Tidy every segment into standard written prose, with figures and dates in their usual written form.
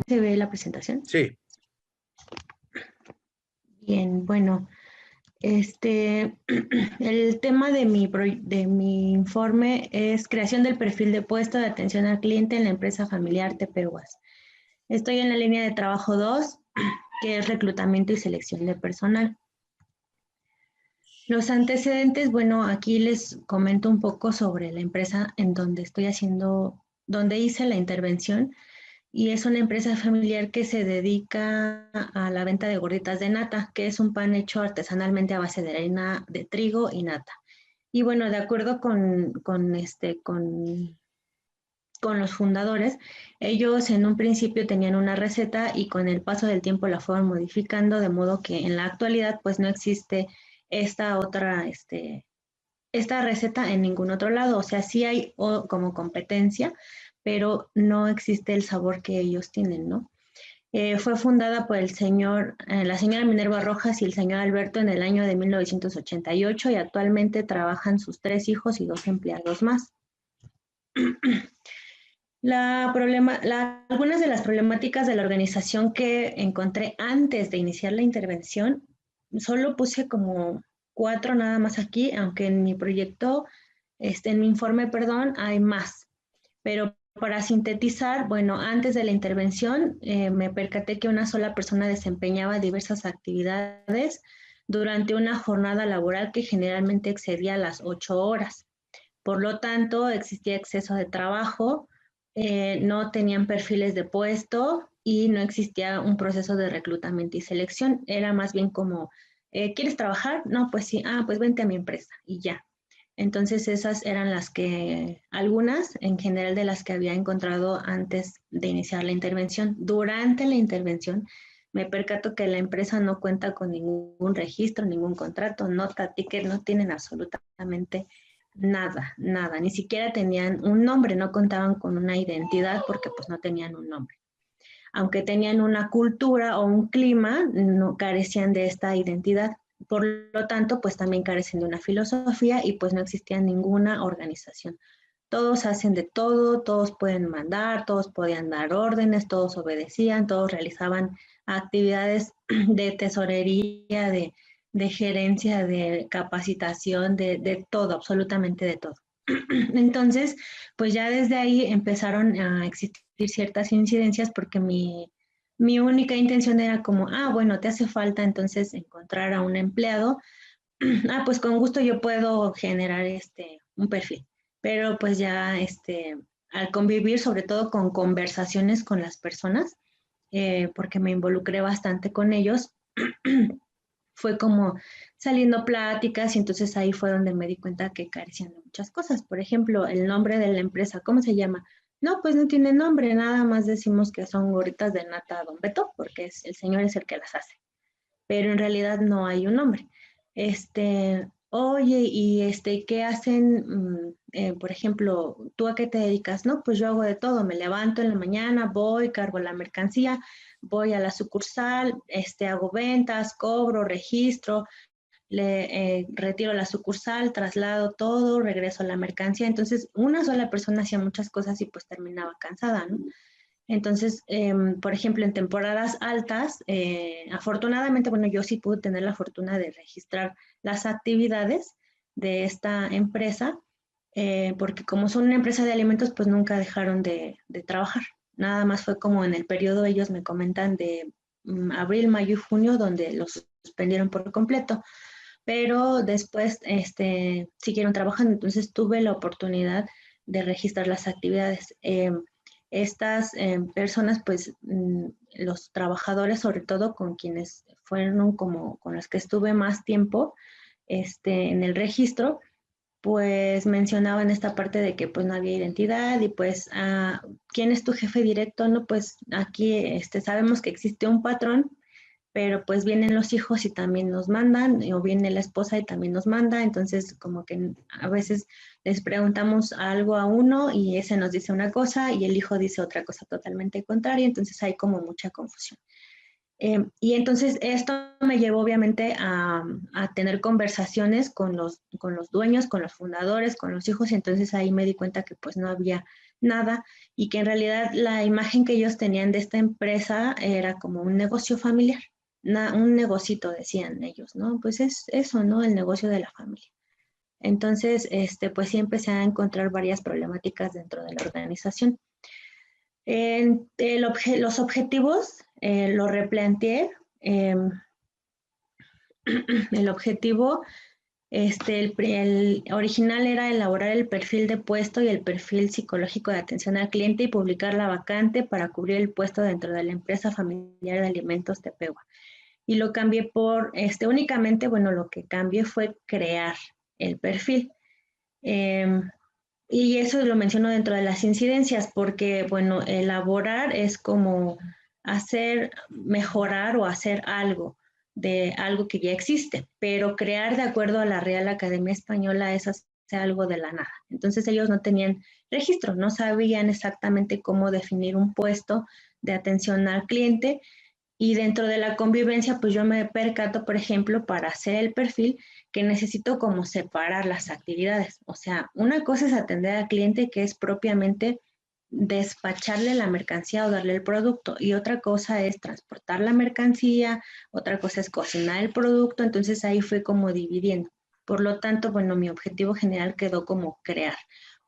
¿Se ve la presentación? Sí. Bien, bueno, el tema de mi informe es creación del perfil de puesto de atención al cliente en la empresa familiar Tepehuas. Estoy en la línea de trabajo 2, que es reclutamiento y selección de personal. Los antecedentes, bueno, aquí les comento un poco sobre la empresa en donde donde hice la intervención, y es una empresa familiar que se dedica a la venta de gorditas de nata, que es un pan hecho artesanalmente a base de harina de trigo y nata. Y bueno, de acuerdo con los fundadores, ellos en un principio tenían una receta y con el paso del tiempo la fueron modificando, de modo que en la actualidad pues no existe esta esta receta en ningún otro lado. O sea, sí hay como competencia, pero no existe el sabor que ellos tienen, ¿no? Fue fundada por la señora Minerva Rojas y el señor Alberto en el año de 1988 y actualmente trabajan sus 3 hijos y 2 empleados más. Algunas de las problemáticas de la organización que encontré antes de iniciar la intervención, solo puse como 4 nada más aquí, aunque en mi proyecto, en mi informe, perdón, hay más. Pero para sintetizar, bueno, antes de la intervención me percaté que una sola persona desempeñaba diversas actividades durante una jornada laboral que generalmente excedía las 8 horas. Por lo tanto, existía exceso de trabajo, no tenían perfiles de puesto y no existía un proceso de reclutamiento y selección. Era más bien como, ¿quieres trabajar? No, pues sí, pues vente a mi empresa y ya. Entonces esas eran algunas en general de las que había encontrado antes de iniciar la intervención. Durante la intervención me percato que la empresa no cuenta con ningún registro, ningún contrato, nota, ticket, no tienen absolutamente nada, nada, ni siquiera tenían un nombre, no contaban con una identidad porque pues no tenían un nombre. Aunque tenían una cultura o un clima, no carecían de esta identidad. Por lo tanto, pues también carecen de una filosofía y pues no existía ninguna organización. Todos hacen de todo, todos pueden mandar, todos podían dar órdenes, todos obedecían, todos realizaban actividades de tesorería, de gerencia, de capacitación, de todo, absolutamente de todo. Entonces, pues ya desde ahí empezaron a existir ciertas incidencias porque mi única intención era como, bueno, te hace falta entonces encontrar a un empleado. Pues con gusto yo puedo generar un perfil, pero pues ya al convivir sobre todo con conversaciones con las personas, porque me involucré bastante con ellos, fue como saliendo pláticas y entonces ahí fue donde me di cuenta que carecían de muchas cosas. Por ejemplo, el nombre de la empresa, ¿cómo se llama? No, pues no tiene nombre, nada más decimos que son gorritas de nata Don Beto, porque el señor es el que las hace, pero en realidad no hay un nombre. Oye, y ¿qué hacen? Por ejemplo, ¿tú a qué te dedicas? No, pues yo hago de todo, me levanto en la mañana, voy, cargo la mercancía, voy a la sucursal, hago ventas, cobro, registro, retiro la sucursal, traslado todo, regreso a la mercancía. Entonces, una sola persona hacía muchas cosas y pues terminaba cansada, ¿no? Entonces, por ejemplo, en temporadas altas, afortunadamente, bueno, yo sí pude tener la fortuna de registrar las actividades de esta empresa, porque como son una empresa de alimentos, pues nunca dejaron de trabajar. Nada más fue como en el periodo, ellos me comentan, de abril, mayo y junio, donde los suspendieron por completo. Pero después siguieron trabajando, entonces tuve la oportunidad de registrar las actividades. Estas personas, pues los trabajadores, sobre todo con quienes fueron como con los que estuve más tiempo en el registro, pues mencionaban esta parte de que pues no había identidad y pues ¿quién es tu jefe directo? No, pues aquí sabemos que existe un patrón, pero pues vienen los hijos y también nos mandan, o viene la esposa y también nos manda, entonces como que a veces les preguntamos algo a uno y ese nos dice una cosa y el hijo dice otra cosa totalmente contraria, entonces hay como mucha confusión. Y entonces esto me llevó obviamente a tener conversaciones con los dueños, con los fundadores, con los hijos, y entonces ahí me di cuenta que pues no había nada y que en realidad la imagen que ellos tenían de esta empresa era como un negocio familiar, un negocito, decían ellos, ¿no? Pues es eso, ¿no? El negocio de la familia. Entonces, pues sí empecé a encontrar varias problemáticas dentro de la organización. Los objetivos lo replanteé. El objetivo, el original era elaborar el perfil de puesto y el perfil psicológico de atención al cliente y publicar la vacante para cubrir el puesto dentro de la empresa familiar de alimentos Tepehua. Y lo cambié por, únicamente, bueno, lo que cambié fue crear el perfil. Eh, y eso lo menciono dentro de las incidencias, porque, bueno, elaborar es como hacer, mejorar o hacer algo de algo que ya existe, pero crear de acuerdo a la Real Academia Española es hacer algo de la nada. Entonces ellos no tenían registro, no sabían exactamente cómo definir un puesto de atención al cliente y dentro de la convivencia, pues yo me percato, por ejemplo, para hacer el perfil, que necesito como separar las actividades. O sea, una cosa es atender al cliente, que es propiamente despacharle la mercancía o darle el producto, y otra cosa es transportar la mercancía, otra cosa es cocinar el producto, entonces ahí fue como dividiendo. Por lo tanto, bueno, mi objetivo general quedó como crear.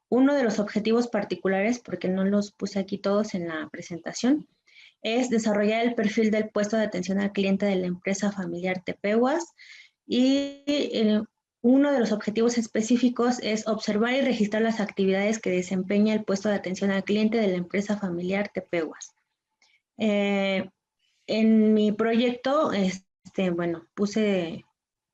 Uno de los objetivos particulares, porque no los puse aquí todos en la presentación, es desarrollar el perfil del puesto de atención al cliente de la empresa familiar Tepehuas y uno de los objetivos específicos es observar y registrar las actividades que desempeña el puesto de atención al cliente de la empresa familiar Tepehuas. En mi proyecto, bueno,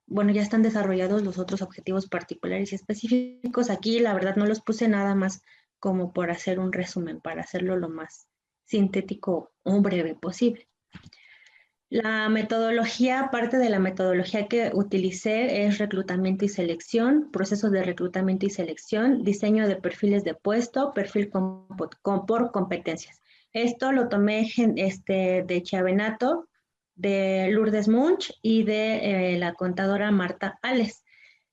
bueno, ya están desarrollados los otros objetivos particulares y específicos. Aquí, la verdad, no los puse nada más como por hacer un resumen, para hacerlo lo más sintético o breve posible. La metodología, parte de la metodología que utilicé es reclutamiento y selección, procesos de reclutamiento y selección, diseño de perfiles de puesto, perfil por competencias. Esto lo tomé de Chiavenato, de Lourdes Munch y de la contadora Marta Ales.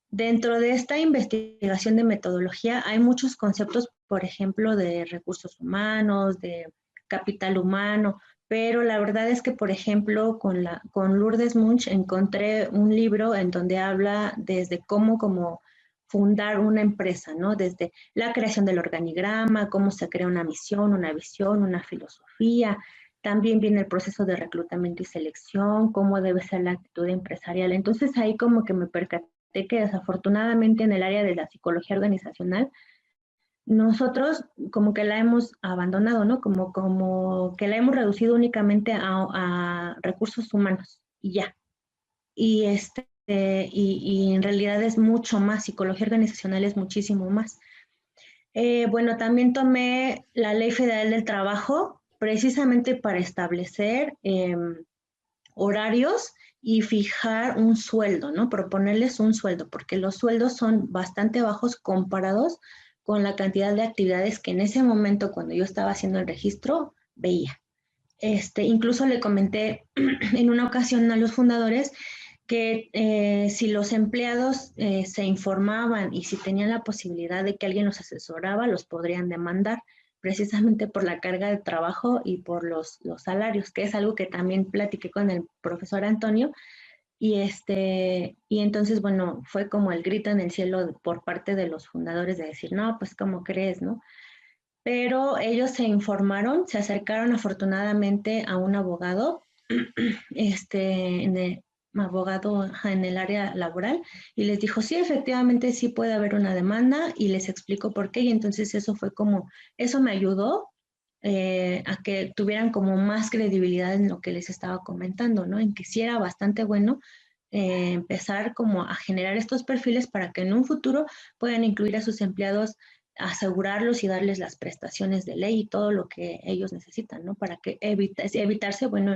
Dentro de esta investigación de metodología hay muchos conceptos, por ejemplo, de recursos humanos, de capital humano, pero la verdad es que, por ejemplo, con Lourdes Munch encontré un libro en donde habla desde cómo fundar una empresa, ¿no? Desde la creación del organigrama, cómo se crea una misión, una visión, una filosofía. También viene el proceso de reclutamiento y selección, cómo debe ser la actitud empresarial. Entonces ahí como que me percaté que desafortunadamente en el área de la psicología organizacional nosotros como que la hemos abandonado, ¿no? Como que la hemos reducido únicamente a recursos humanos y ya. Y, y en realidad es mucho más, psicología organizacional es muchísimo más. Bueno, también tomé la Ley Federal del Trabajo precisamente para establecer horarios y fijar un sueldo, ¿no? Proponerles un sueldo, porque los sueldos son bastante bajos comparados con la cantidad de actividades que en ese momento, cuando yo estaba haciendo el registro, veía. Incluso le comenté en una ocasión a los fundadores que si los empleados se informaban y si tenían la posibilidad de que alguien los asesoraba, los podrían demandar precisamente por la carga de trabajo y por los salarios, que es algo que también platiqué con el profesor Antonio. Y entonces, bueno, fue como el grito en el cielo por parte de los fundadores de decir, no, pues, ¿cómo crees, no? Pero ellos se informaron, se acercaron afortunadamente a un abogado, abogado en el área laboral, y les dijo, sí, efectivamente sí puede haber una demanda, y les explicó por qué, y entonces eso me ayudó a que tuvieran como más credibilidad en lo que les estaba comentando, ¿no? En que sí era bastante bueno empezar como a generar estos perfiles para que en un futuro puedan incluir a sus empleados, asegurarlos y darles las prestaciones de ley y todo lo que ellos necesitan, ¿no? Para que evitarse, bueno,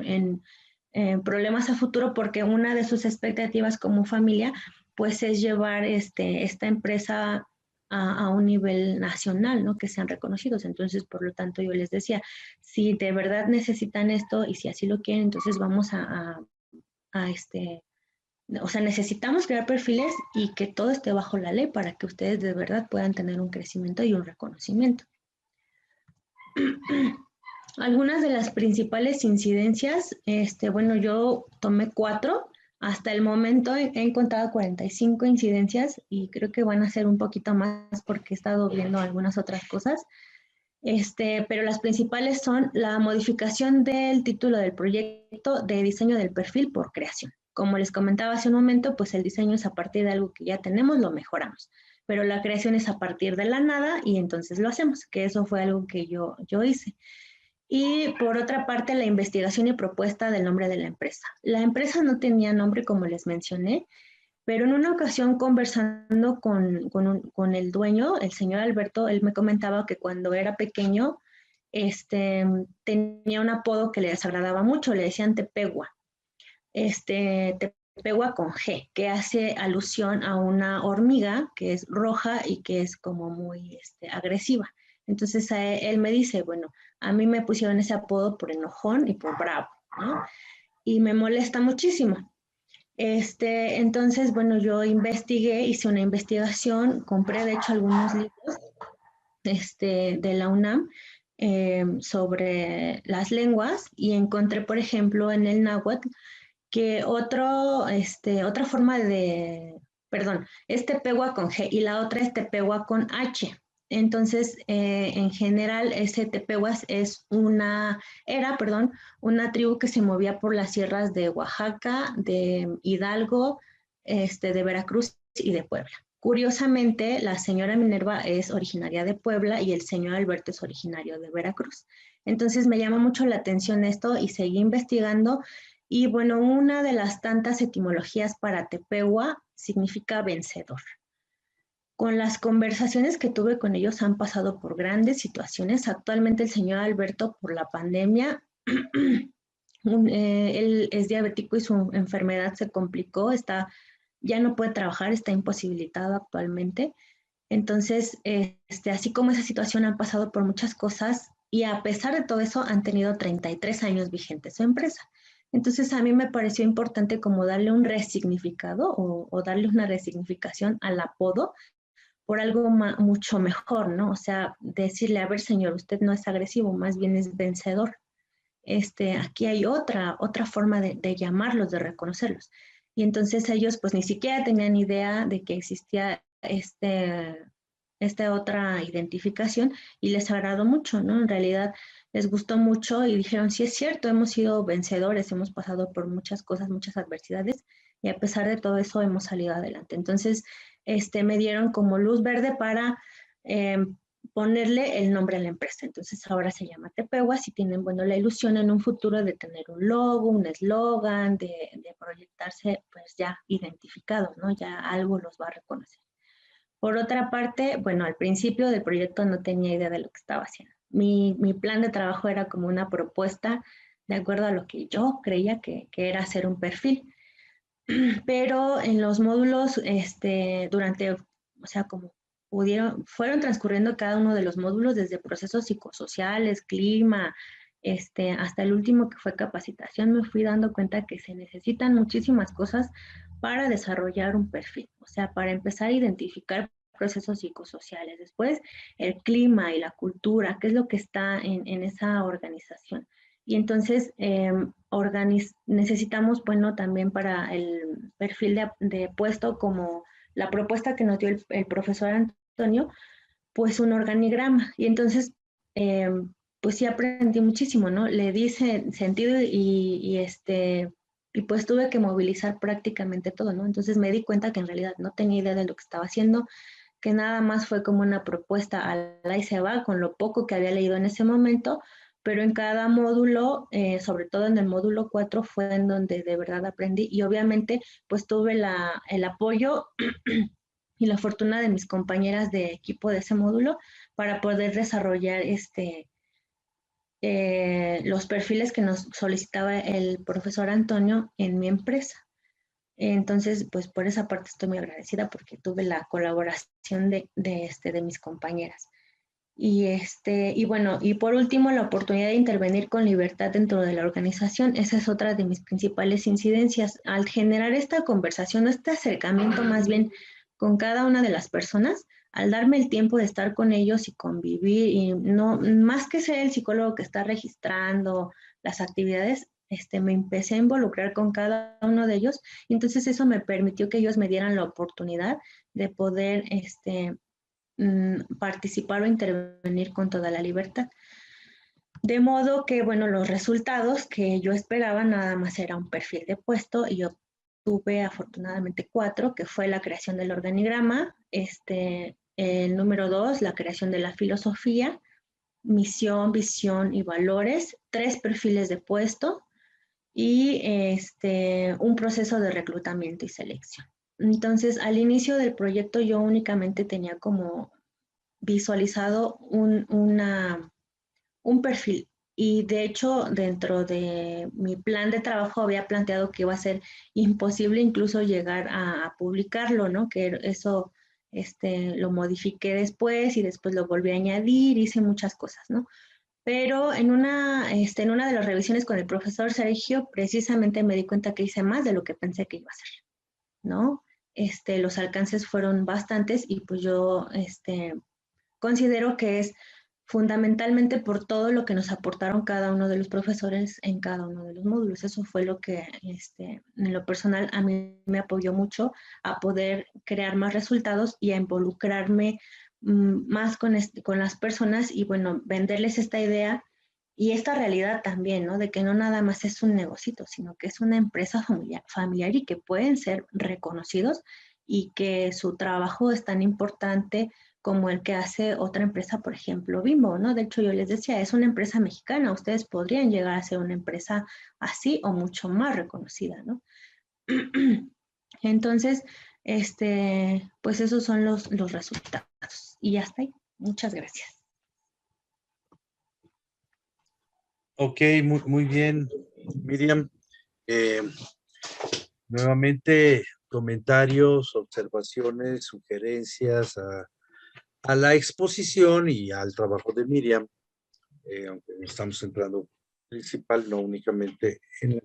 problemas a futuro, porque una de sus expectativas como familia pues es llevar esta empresa a un nivel nacional, ¿no? Que sean reconocidos. Entonces, por lo tanto, yo les decía, si de verdad necesitan esto y si así lo quieren, entonces vamos a o sea, necesitamos crear perfiles y que todo esté bajo la ley para que ustedes de verdad puedan tener un crecimiento y un reconocimiento. Algunas de las principales incidencias, bueno, yo tomé 4. Hasta el momento he encontrado 45 incidencias y creo que van a ser un poquito más porque he estado viendo algunas otras cosas. Pero las principales son la modificación del título del proyecto de diseño del perfil por creación. Como les comentaba hace un momento, pues el diseño es a partir de algo que ya tenemos, lo mejoramos. Pero la creación es a partir de la nada y entonces lo hacemos, que eso fue algo que yo hice. Y por otra parte, la investigación y propuesta del nombre de la empresa. La empresa no tenía nombre, como les mencioné, pero en una ocasión conversando con el dueño, el señor Alberto, él me comentaba que cuando era pequeño, tenía un apodo que le desagradaba mucho, le decían Tepegua. Tepegua con G, que hace alusión a una hormiga que es roja y que es como muy agresiva. Entonces él me dice, bueno, a mí me pusieron ese apodo por enojón y por bravo, ¿no? Y me molesta muchísimo. Entonces, bueno, yo investigué, hice una investigación, compré de hecho algunos libros de la UNAM sobre las lenguas y encontré, por ejemplo, en el náhuatl que otra forma perdón, es Tepehua con G y la otra es Tepehua con H. Entonces, en general, ese Tepehuas era una tribu que se movía por las sierras de Oaxaca, de Hidalgo, de Veracruz y de Puebla. Curiosamente, la señora Minerva es originaria de Puebla y el señor Alberto es originario de Veracruz. Entonces me llama mucho la atención esto y seguí investigando y bueno, una de las tantas etimologías para Tepehua significa vencedor. Con las conversaciones que tuve con ellos han pasado por grandes situaciones. Actualmente el señor Alberto, por la pandemia, él es diabético y su enfermedad se complicó, ya no puede trabajar, está imposibilitado actualmente. Entonces, así como esa situación han pasado por muchas cosas y a pesar de todo eso han tenido 33 años vigente su empresa. Entonces, a mí me pareció importante como darle un resignificado o darle una resignificación al apodo por algo mucho mejor, ¿no? O sea, decirle, a ver, señor, usted no es agresivo, más bien es vencedor. Aquí hay otra forma de llamarlos, de reconocerlos. Y entonces ellos pues ni siquiera tenían idea de que existía esta otra identificación y les agradó mucho, ¿no? En realidad les gustó mucho y dijeron, sí es cierto, hemos sido vencedores, hemos pasado por muchas cosas, muchas adversidades y a pesar de todo eso hemos salido adelante. Entonces, me dieron como luz verde para ponerle el nombre a la empresa. Entonces ahora se llama Tepehuas y tienen, bueno, la ilusión en un futuro de tener un logo, un eslogan, de proyectarse pues ya identificados, ¿no? Ya algo los va a reconocer. Por otra parte, bueno, al principio del proyecto no tenía idea de lo que estaba haciendo. Mi plan de trabajo era como una propuesta de acuerdo a lo que yo creía que era hacer un perfil. Pero en los módulos, o sea, como fueron transcurriendo cada uno de los módulos desde procesos psicosociales, clima, hasta el último que fue capacitación, me fui dando cuenta que se necesitan muchísimas cosas para desarrollar un perfil, o sea, para empezar a identificar procesos psicosociales, después el clima y la cultura, qué es lo que está en esa organización. Y entonces necesitamos, bueno, también para el perfil de puesto, como la propuesta que nos dio el profesor Antonio, pues un organigrama. Y entonces, pues sí aprendí muchísimo, ¿no? Le di sentido y pues tuve que movilizar prácticamente todo, ¿no? Entonces me di cuenta que en realidad no tenía idea de lo que estaba haciendo, que nada más fue como una propuesta a la y se va con lo poco que había leído en ese momento, pero en cada módulo, sobre todo en el módulo 4, fue en donde de verdad aprendí y obviamente pues tuve el apoyo y la fortuna de mis compañeras de equipo de ese módulo para poder desarrollar los perfiles que nos solicitaba el profesor Antonio en mi empresa. Entonces, pues por esa parte estoy muy agradecida porque tuve la colaboración de mis compañeras. Y bueno, y por último, la oportunidad de intervenir con libertad dentro de la organización. Esa es otra de mis principales incidencias. Al generar esta conversación, este acercamiento más bien con cada una de las personas, al darme el tiempo de estar con ellos y convivir, y no, más que ser el psicólogo que está registrando las actividades, me empecé a involucrar con cada uno de ellos, y entonces eso me permitió que ellos me dieran la oportunidad de poder, participar o intervenir con toda la libertad. De modo que, bueno, los resultados que yo esperaba nada más era un perfil de puesto y yo tuve afortunadamente 4, que fue la creación del organigrama, el número 2, la creación de la filosofía, misión, visión y valores, 3 perfiles de puesto y un proceso de reclutamiento y selección. Entonces, al inicio del proyecto yo únicamente tenía como visualizado un perfil. Y de hecho, dentro de mi plan de trabajo había planteado que iba a ser imposible incluso llegar a publicarlo, ¿no? Que eso lo modifiqué después y después lo volví a añadir, hice muchas cosas, ¿no? Pero en una de las revisiones con el profesor Sergio, precisamente me di cuenta que hice más de lo que pensé que iba a hacer, ¿no? Los alcances fueron bastantes y pues yo, considero que es fundamentalmente por todo lo que nos aportaron cada uno de los profesores en cada uno de los módulos. Eso fue lo que en lo personal a mí me apoyó mucho a poder crear más resultados y a involucrarme más con las personas y bueno, venderles esta idea y esta realidad también, ¿no? De que no nada más es un negocito, sino que es una empresa familiar y que pueden ser reconocidos y que su trabajo es tan importante como el que hace otra empresa, por ejemplo, Bimbo, ¿no? De hecho, yo les decía, es una empresa mexicana, ustedes podrían llegar a ser una empresa así o mucho más reconocida, ¿no? Entonces, pues esos son los resultados. Y ya está ahí. Muchas gracias. Ok, muy bien, Miriam. Eh, Nuevamente, comentarios, observaciones, sugerencias a la exposición y al trabajo de Miriam, aunque nos estamos centrando principal, no únicamente en la...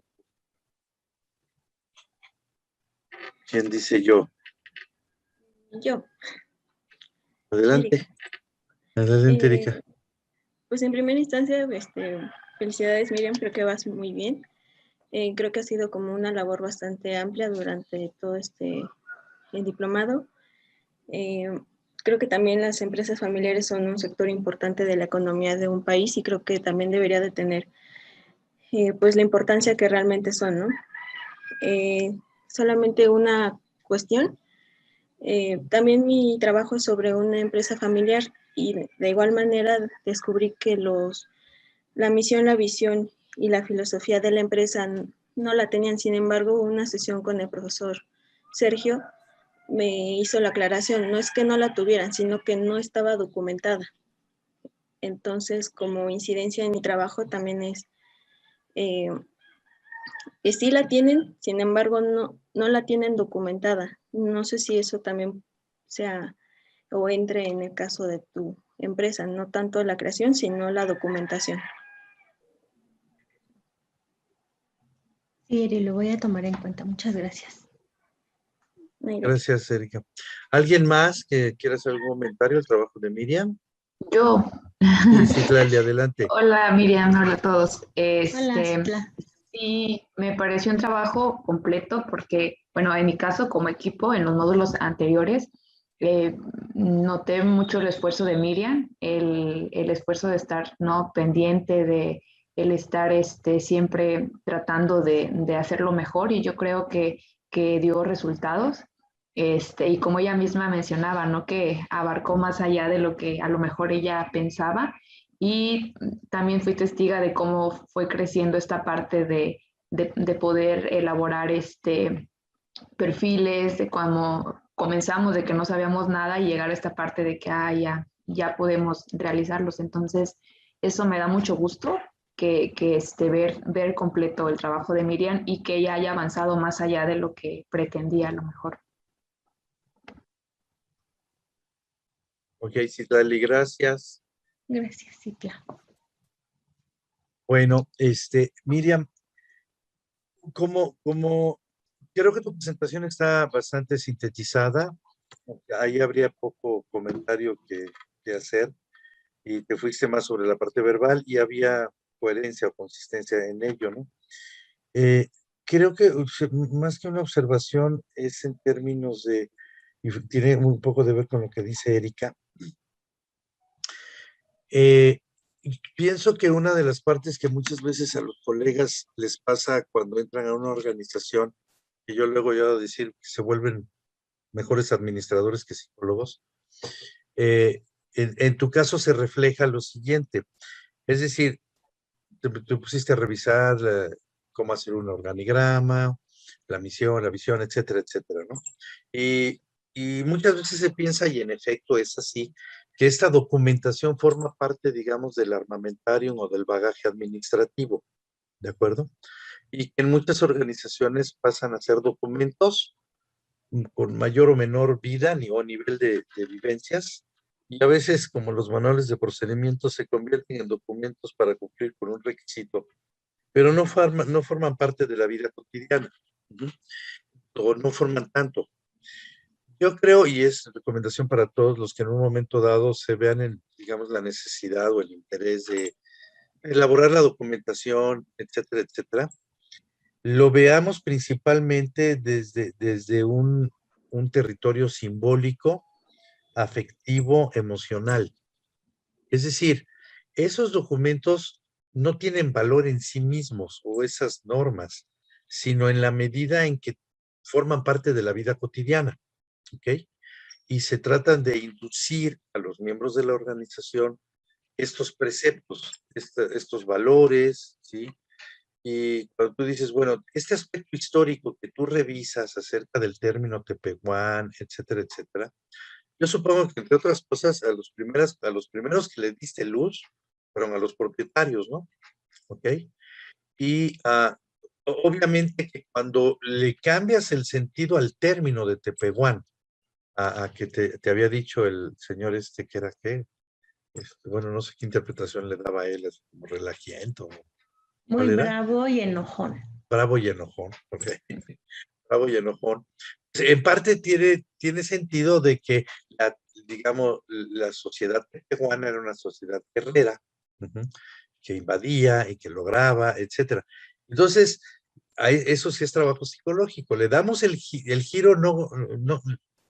¿Quién dice yo? Yo, Adelante, Erika. adelante, Erika. Pues en primera instancia, felicidades Miriam, creo que vas muy bien. Creo que ha sido como una labor bastante amplia durante todo el diplomado. Creo que también las empresas familiares son un sector importante de la economía de un país y creo que también debería de tener pues la importancia que realmente son, ¿no? Solamente una cuestión. También mi trabajo es sobre una empresa familiar y de igual manera descubrí que la misión, la visión y la filosofía de la empresa no la tenían. Sin embargo, una sesión con el profesor Sergio me hizo la aclaración, no es que no la tuvieran, sino que no estaba documentada. Entonces, como incidencia en mi trabajo también es que sí la tienen, sin embargo, no la tienen documentada. No sé si eso también sea o entre en el caso de tu empresa, no tanto la creación, sino la documentación. Sí, Eri, lo voy a tomar en cuenta. Muchas gracias. Gracias, Erika. ¿Alguien más que quiera hacer algún comentario al trabajo de Miriam? Yo. Sí, Citlali, adelante. Hola Miriam, hola a todos. Hola, Citla. Sí, me pareció un trabajo completo porque, bueno, en mi caso como equipo, en los módulos anteriores, noté mucho el esfuerzo de Miriam, el esfuerzo de estar no pendiente de el estar siempre tratando de hacerlo mejor y yo creo que dio resultados. Y como ella misma mencionaba, ¿no? Que abarcó más allá de lo que a lo mejor ella pensaba y también fui testiga de cómo fue creciendo esta parte de poder elaborar perfiles, de cuando comenzamos de que no sabíamos nada y llegar a esta parte de que ya podemos realizarlos. Entonces, eso me da mucho gusto, que ver completo el trabajo de Miriam y que ella haya avanzado más allá de lo que pretendía a lo mejor. Ok, Citlali, gracias. Gracias, Citla. Bueno, Miriam, como creo que tu presentación está bastante sintetizada, ahí habría poco comentario que hacer, y te fuiste más sobre la parte verbal y había coherencia o consistencia en ello, ¿no? Creo que más que una observación es en términos de, y tiene un poco de ver con lo que dice Erika. Pienso que una de las partes que muchas veces a los colegas les pasa cuando entran a una organización, y yo luego he oído decir que se vuelven mejores administradores que psicólogos, en tu caso se refleja lo siguiente, es decir, te pusiste a revisar cómo hacer un organigrama, la misión, la visión, etcétera, etcétera, ¿no? Y muchas veces se piensa, y en efecto es así, que esta documentación forma parte, digamos, del armamentarium o del bagaje administrativo, ¿de acuerdo? Y que en muchas organizaciones pasan a ser documentos con mayor o menor vida o nivel de vivencias, y a veces, como los manuales de procedimientos, se convierten en documentos para cumplir con un requisito, pero no forman parte de la vida cotidiana, o no forman tanto. Yo creo, y es recomendación para todos los que en un momento dado se vean en, digamos, la necesidad o el interés de elaborar la documentación, etcétera, etcétera, lo veamos principalmente desde un territorio simbólico, afectivo, emocional. Es decir, esos documentos no tienen valor en sí mismos o esas normas, sino en la medida en que forman parte de la vida cotidiana, ¿ok? Y se tratan de inducir a los miembros de la organización estos preceptos, estos valores, ¿sí? Y cuando tú dices, bueno, este aspecto histórico que tú revisas acerca del término Tepehuán, etcétera, etcétera, yo supongo que entre otras cosas, a los primeros que le diste luz fueron a los propietarios, ¿no? ¿Ok? Y obviamente que cuando le cambias el sentido al término de Tepehuán, a que te había dicho el señor que era qué, bueno, no sé qué interpretación le daba a él, es como relajiento. Muy bravo y enojón. Bravo y enojón, ok. Bravo y enojón. En parte tiene sentido de que, digamos, la sociedad peruana era una sociedad guerrera, que invadía y que lograba, etcétera. Entonces, eso sí es trabajo psicológico. Le damos el giro,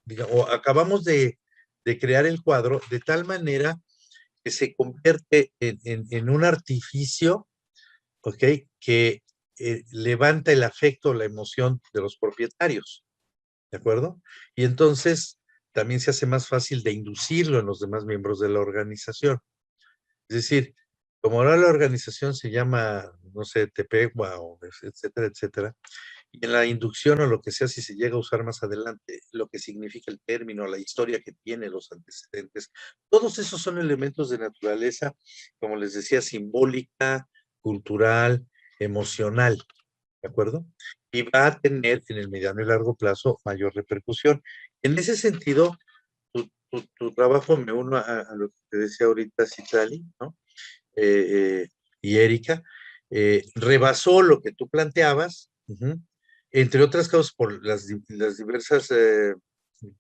digamos, acabamos de crear el cuadro de tal manera que se convierte en un artificio, ¿ok? Que levanta el afecto, la emoción de los propietarios, ¿de acuerdo? Y entonces también se hace más fácil de inducirlo en los demás miembros de la organización. Es decir, como ahora la organización se llama, no sé, Tepehua, o etcétera, etcétera, y en la inducción o lo que sea, si se llega a usar más adelante, lo que significa el término, la historia que tiene, los antecedentes, todos esos son elementos de naturaleza, como les decía, simbólica, cultural, emocional, ¿de acuerdo? Y va a tener en el mediano y largo plazo mayor repercusión. En ese sentido, tu trabajo, me uno a lo que te decía ahorita Citlali, ¿no? Y Erika, rebasó lo que tú planteabas, entre otras cosas por las diversas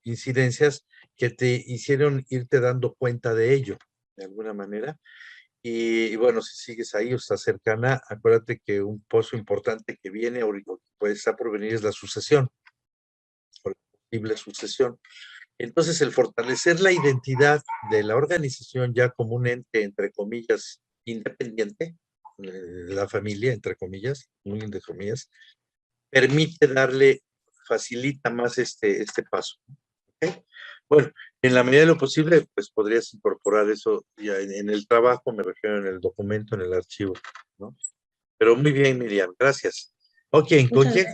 incidencias que te hicieron irte dando cuenta de ello, de alguna manera. Y bueno, si sigues ahí o estás cercana, acuérdate que un pozo importante que viene ahorita, puede estar por venir, es la sucesión, o la posible sucesión. Entonces, el fortalecer la identidad de la organización ya como un ente, entre comillas, independiente, de la familia, entre comillas, muy entre comillas, permite facilita más este paso. ¿Okay? Bueno, en la medida de lo posible, pues podrías incorporar eso ya en el trabajo, me refiero en el documento, en el archivo, ¿no? Pero muy bien, Miriam, gracias. Ok, ¿con quién